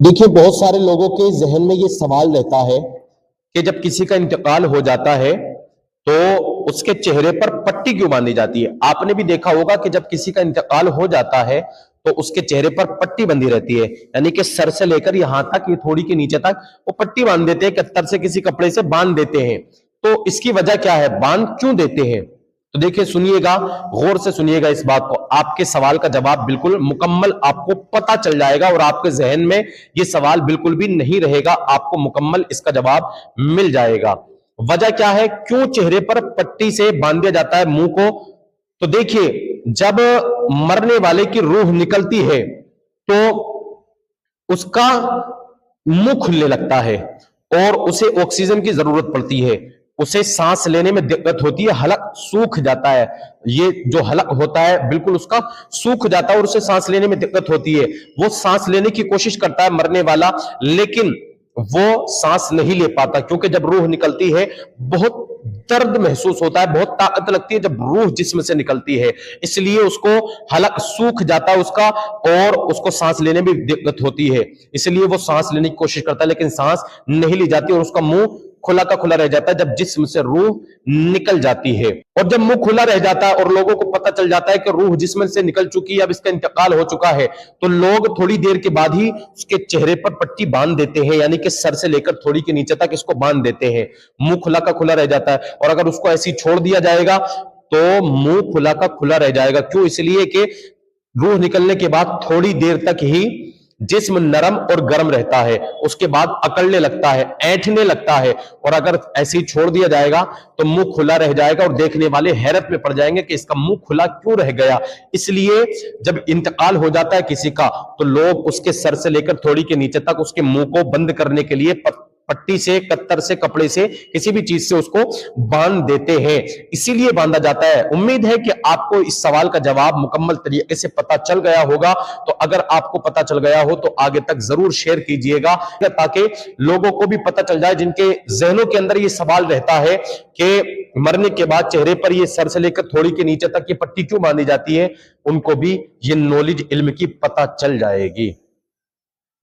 देखिए, बहुत सारे लोगों के ज़हन में ये सवाल रहता है कि जब किसी का इंतकाल हो जाता है, तो उसके चेहरे पर पट्टी क्यों बांधी जाती है? आपने भी देखा होगा कि जब किसी का इंतकाल हो जाता है, तो उसके चेहरे पर पट्टी बंधी रहती है। यानी कि सर से लेकर यहां तक, ये थोड़ी के नीचे तक वो पट्टी बांध देते हैं, कत्तर से किसी कपड़े से बांध देते हैं। तो इसकी वजह क्या है? बांध क्यों देते हैं? तो देखिए, सुनिएगा, गौर से सुनिएगा इस बात को। आपके सवाल का जवाब बिल्कुल मुकम्मल आपको पता चल जाएगा और आपके जहन में ये सवाल बिल्कुल भी नहीं रहेगा, आपको मुकम्मल इसका जवाब मिल जाएगा। वजह क्या है? क्यों चेहरे पर पट्टी से बांध दिया जाता है मुंह को? तो देखिए, जब मरने वाले की रूह निकलती है तो उसका मुंह खुलने लगता है और उसे ऑक्सीजन की जरूरत पड़ती है, उसे सांस लेने में दिक्कत होती है, हलक सूख जाता है। ये जो हलक होता है बिल्कुल उसका सूख जाता है और उसे सांस लेने में दिक्कत होती है। वो सांस लेने की कोशिश करता है मरने वाला, लेकिन वो सांस नहीं ले पाता, क्योंकि जब रूह निकलती है बहुत दर्द महसूस होता है, बहुत ताकत लगती है जब रूह जिस्म से निकलती है, इसलिए उसको हलक सूख जाता है उसका और उसको सांस लेने में दिक्कत होती है। इसलिए वो सांस लेने की कोशिश करता है, लेकिन सांस नहीं ली जाती और उसका मुंह खुला का खुला रह जाता है जब जिस्म से रूह निकल जाती है। और जब मुंह खुला रह जाता है और लोगों को पता चल जाता है कि रूह जिस्म से निकल चुकी है, अब इसका इंतकाल हो चुका है, तो लोग थोड़ी देर के बाद ही उसके चेहरे पर पट्टी बांध देते हैं, यानी कि सर से लेकर थोड़ी के नीचे तक इसको बांध देते हैं। मुंह खुला का खुला रह जाता है और अगर उसको ऐसे ही छोड़ दिया जाएगा तो मुंह खुला का खुला रह जाएगा। क्यों? इसलिए कि रूह निकलने के बाद थोड़ी देर तक ही जिस्म नरम और गर्म रहता है, उसके बाद अकड़ने लगता है, ऐंठने लगता है, और अगर ऐसे ही छोड़ दिया जाएगा तो मुंह खुला रह जाएगा और देखने वाले हैरत में पड़ जाएंगे कि इसका मुंह खुला क्यों रह गया। इसलिए जब इंतकाल हो जाता है किसी का तो लोग उसके सर से लेकर थोड़ी के नीचे तक उसके मुंह को बंद करने के लिए पट्टी से, कत्तर से, कपड़े से, किसी भी चीज से उसको बांध देते हैं, इसीलिए बांधा जाता है। उम्मीद है कि आपको इस सवाल का जवाब मुकम्मल तरीके से पता चल गया होगा। तो अगर आपको पता चल गया हो तो आगे तक जरूर शेयर कीजिएगा, ताकि लोगों को भी पता चल जाए जिनके जहनों के अंदर ये सवाल रहता है कि मरने के बाद चेहरे पर ये सर से लेकर थोड़ी के नीचे तक ये पट्टी क्यों बांधी जाती है, उनको भी ये नॉलेज, इल्म की पता चल जाएगी।